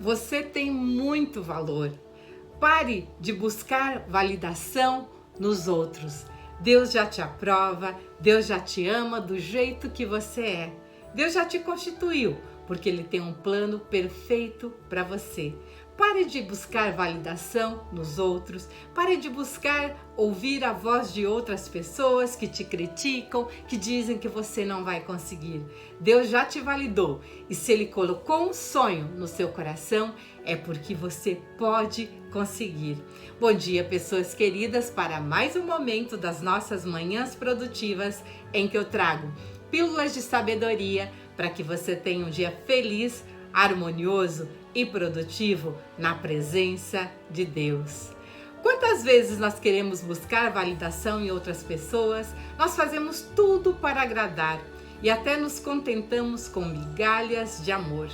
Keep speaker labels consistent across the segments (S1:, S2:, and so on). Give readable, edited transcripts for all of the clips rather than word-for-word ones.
S1: Você tem muito valor. Pare de buscar validação nos outros. Deus já te aprova, Deus já te ama do jeito que você é. Deus já te constituiu, porque Ele tem um plano perfeito para você. Pare de buscar validação nos outros, pare de buscar ouvir a voz de outras pessoas que te criticam, que dizem que você não vai conseguir. Deus já te validou e se Ele colocou um sonho no seu coração, é porque você pode conseguir. Bom dia, pessoas queridas, para mais um momento das nossas manhãs produtivas em que eu trago pílulas de sabedoria para que você tenha um dia feliz, harmonioso e produtivo na presença de Deus. Quantas vezes nós queremos buscar validação em outras pessoas, nós fazemos tudo para agradar e até nos contentamos com migalhas de amor.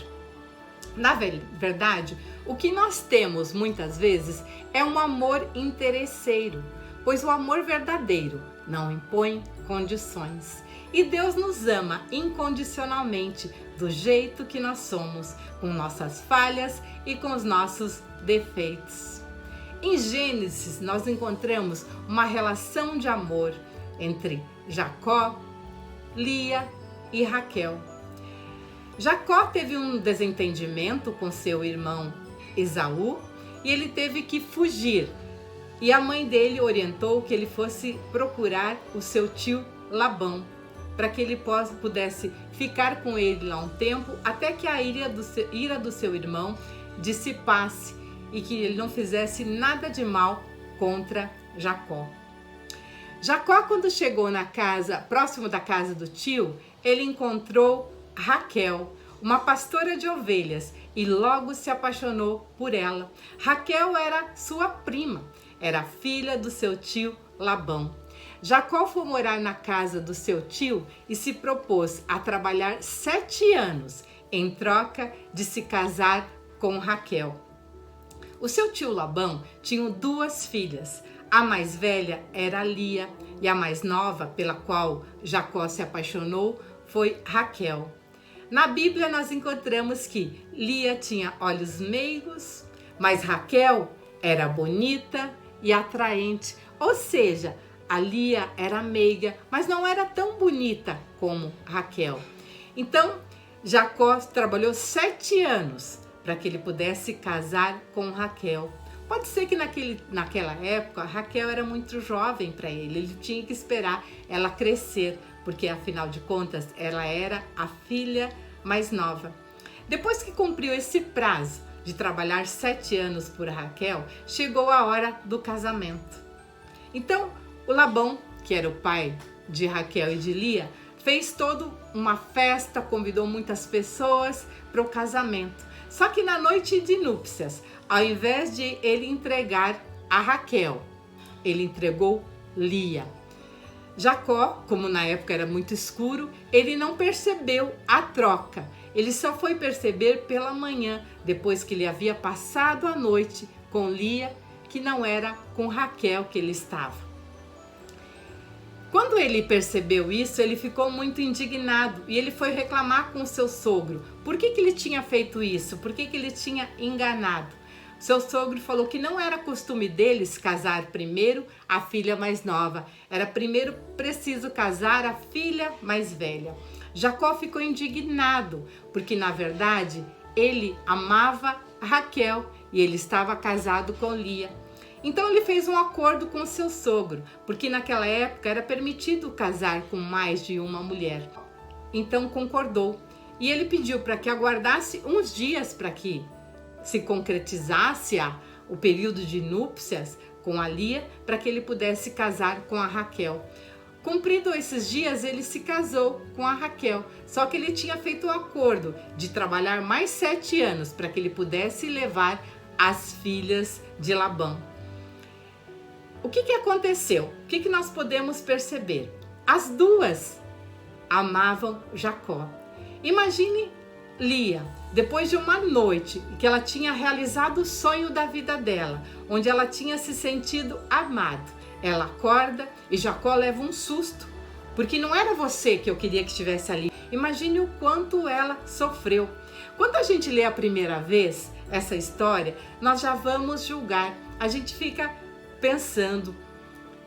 S1: Na verdade, o que nós temos muitas vezes é um amor interesseiro, pois o amor verdadeiro não impõe condições. E Deus nos ama incondicionalmente, do jeito que nós somos, com nossas falhas e com os nossos defeitos. Em Gênesis, nós encontramos uma relação de amor entre Jacó, Lia e Raquel. Jacó teve um desentendimento com seu irmão Esaú e ele teve que fugir. E a mãe dele orientou que ele fosse procurar o seu tio Labão, para que ele pudesse ficar com ele lá um tempo, até que a ira do seu irmão dissipasse e que ele não fizesse nada de mal contra Jacó. Jacó, quando chegou na casa, próximo da casa do tio, ele encontrou Raquel, uma pastora de ovelhas, e logo se apaixonou por ela. Raquel era sua prima, era filha do seu tio Labão. Jacó foi morar na casa do seu tio e se propôs a trabalhar 7 anos em troca de se casar com Raquel. O seu tio Labão tinha 2 filhas. A mais velha era Lia e a mais nova, pela qual Jacó se apaixonou, foi Raquel. Na Bíblia nós encontramos que Lia tinha olhos meigos, mas Raquel era bonita e atraente, ou seja, a Lia era meiga, mas não era tão bonita como Raquel. Então, Jacó trabalhou 7 anos para que ele pudesse casar com Raquel. Pode ser que naquela época, Raquel era muito jovem para ele tinha que esperar ela crescer, porque afinal de contas, ela era a filha mais nova. Depois que cumpriu esse prazo de trabalhar 7 anos por Raquel, chegou a hora do casamento. Então, o Labão, que era o pai de Raquel e de Lia, fez toda uma festa, convidou muitas pessoas para o casamento. Só que na noite de núpcias, ao invés de ele entregar a Raquel, ele entregou Lia. Jacó, como na época era muito escuro, ele não percebeu a troca. Ele só foi perceber pela manhã, depois que ele havia passado a noite com Lia, que não era com Raquel que ele estava. Quando ele percebeu isso, ele ficou muito indignado e ele foi reclamar com seu sogro. Por que ele tinha feito isso? Por que ele tinha enganado? Seu sogro falou que não era costume deles casar primeiro a filha mais nova. Era primeiro preciso casar a filha mais velha. Jacó ficou indignado, porque na verdade ele amava Raquel e ele estava casado com Lia. Então ele fez um acordo com seu sogro, porque naquela época era permitido casar com mais de uma mulher. Então concordou e ele pediu para que aguardasse uns dias para que se concretizasse o período de núpcias com a Lia, para que ele pudesse casar com a Raquel. Cumprido esses dias, ele se casou com a Raquel, só que ele tinha feito o acordo de trabalhar mais 7 anos para que ele pudesse levar as filhas de Labão. O que aconteceu? O que nós podemos perceber? As 2 amavam Jacó. Imagine Lia, depois de uma noite que ela tinha realizado o sonho da vida dela, onde ela tinha se sentido amada. Ela acorda e Jacó leva um susto, porque não era você que eu queria que estivesse ali. Imagine o quanto ela sofreu. Quando a gente lê a primeira vez, essa história, nós já vamos julgar. A gente fica pensando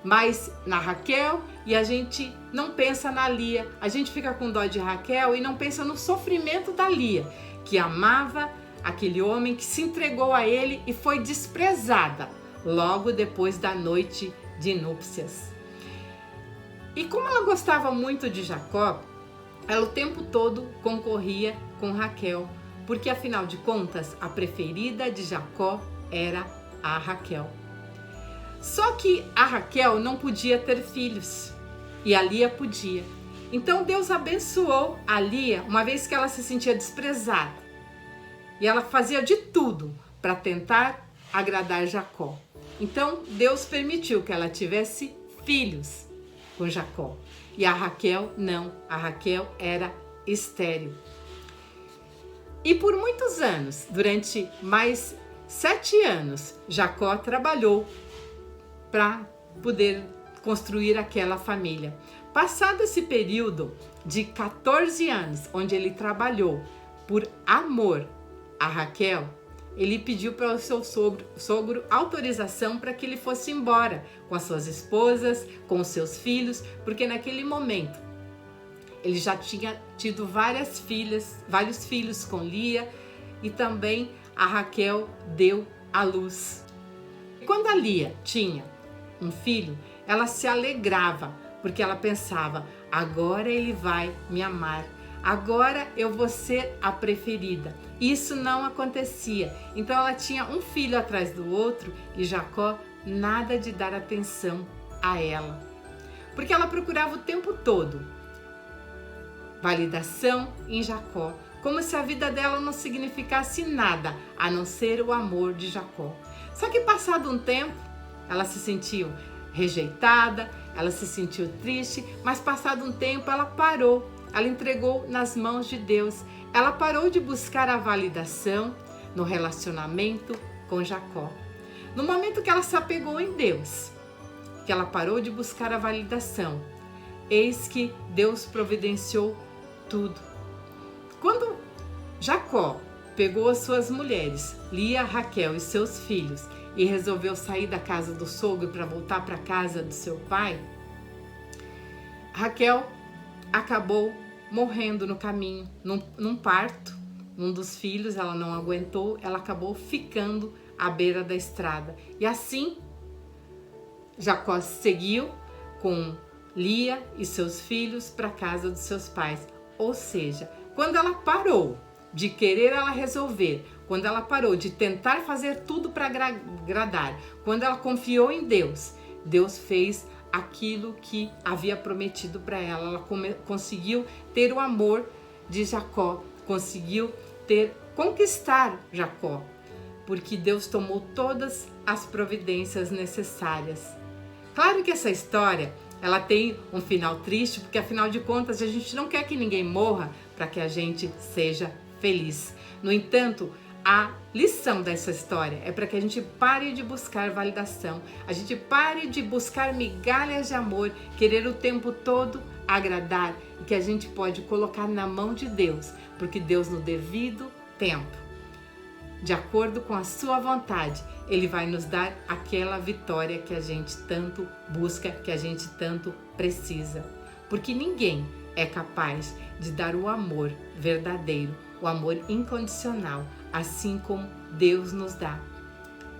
S1: mais na Raquel e a gente não pensa na Lia. A gente fica com dó de Raquel e não pensa no sofrimento da Lia, que amava aquele homem, que se entregou a ele e foi desprezada logo depois da noite de núpcias. E como ela gostava muito de Jacó, ela o tempo todo concorria com Raquel, porque afinal de contas a preferida de Jacó era a Raquel. Só que a Raquel não podia ter filhos e a Lia podia. Então Deus abençoou a Lia, uma vez que ela se sentia desprezada. E ela fazia de tudo para tentar agradar Jacó. Então Deus permitiu que ela tivesse filhos com Jacó. E a Raquel não, a Raquel era estéril. E por muitos anos, durante mais 7 anos, Jacó trabalhou para poder construir aquela família. Passado esse período de 14 anos, onde ele trabalhou por amor a Raquel, ele pediu para o seu sogro autorização para que ele fosse embora com as suas esposas, com os seus filhos, porque naquele momento ele já tinha tido vários filhos com Lia e também a Raquel deu à luz. E quando a Lia tinha um filho, ela se alegrava, porque ela pensava: agora ele vai me amar, agora eu vou ser a preferida. Isso não acontecia. Então ela tinha um filho atrás do outro e Jacó nada de dar atenção a ela, porque ela procurava o tempo todo validação em Jacó, como se a vida dela não significasse nada a não ser o amor de Jacó. Só que passado um tempo, ela se sentiu rejeitada, ela se sentiu triste, mas passado um tempo ela parou, ela entregou nas mãos de Deus. Ela parou de buscar a validação no relacionamento com Jacó. No momento que ela se apegou em Deus, que ela parou de buscar a validação, eis que Deus providenciou tudo. Quando Jacó pegou as suas mulheres, Lia, Raquel e seus filhos, e resolveu sair da casa do sogro para voltar para a casa do seu pai, Raquel acabou morrendo no caminho, num parto. Um dos filhos, ela não aguentou, ela acabou ficando à beira da estrada. E assim, Jacó seguiu com Lia e seus filhos para a casa dos seus pais. Ou seja, quando ela parou de querer ela resolver, quando ela parou de tentar fazer tudo para agradar, quando ela confiou em Deus, Deus fez aquilo que havia prometido para ela. Ela conseguiu ter o amor de Jacó, conseguiu conquistar Jacó, porque Deus tomou todas as providências necessárias. Claro que essa história ela tem um final triste, porque afinal de contas a gente não quer que ninguém morra para que a gente seja feliz. No entanto, a lição dessa história é para que a gente pare de buscar validação, a gente pare de buscar migalhas de amor, querer o tempo todo agradar, e que a gente pode colocar na mão de Deus, porque Deus, no devido tempo, de acordo com a sua vontade, Ele vai nos dar aquela vitória que a gente tanto busca, que a gente tanto precisa. Porque ninguém é capaz de dar o amor verdadeiro, o amor incondicional, assim como Deus nos dá.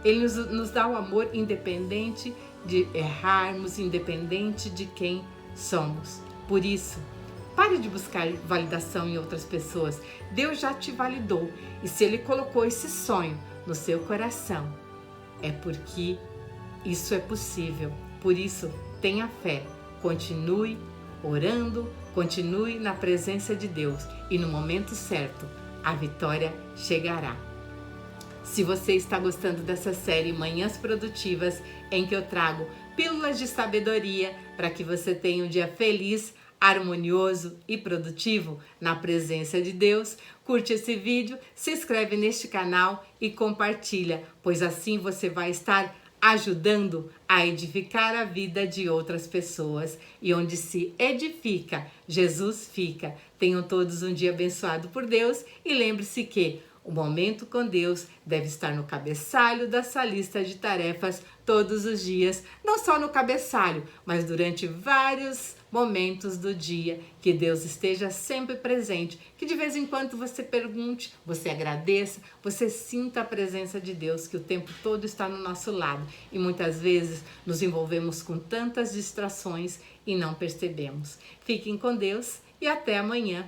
S1: Ele nos dá o amor independente de errarmos, independente de quem somos. Por isso, pare de buscar validação em outras pessoas. Deus já te validou. E se Ele colocou esse sonho no seu coração, é porque isso é possível. Por isso, tenha fé. Continue orando, continue na presença de Deus. E no momento certo, a vitória chegará. Se você está gostando dessa série Manhãs Produtivas, em que eu trago pílulas de sabedoria para que você tenha um dia feliz, harmonioso e produtivo na presença de Deus, curte esse vídeo, se inscreve neste canal e compartilha, pois assim você vai estar ajudando a edificar a vida de outras pessoas. E onde se edifica, Jesus fica. Tenham todos um dia abençoado por Deus e lembre-se que O momento com Deus deve estar no cabeçalho dessa lista de tarefas todos os dias, não só no cabeçalho, mas durante vários momentos do dia, que Deus esteja sempre presente, que de vez em quando você pergunte, você agradeça, você sinta a presença de Deus, que o tempo todo está no nosso lado e muitas vezes nos envolvemos com tantas distrações e não percebemos. Fiquem com Deus e até amanhã.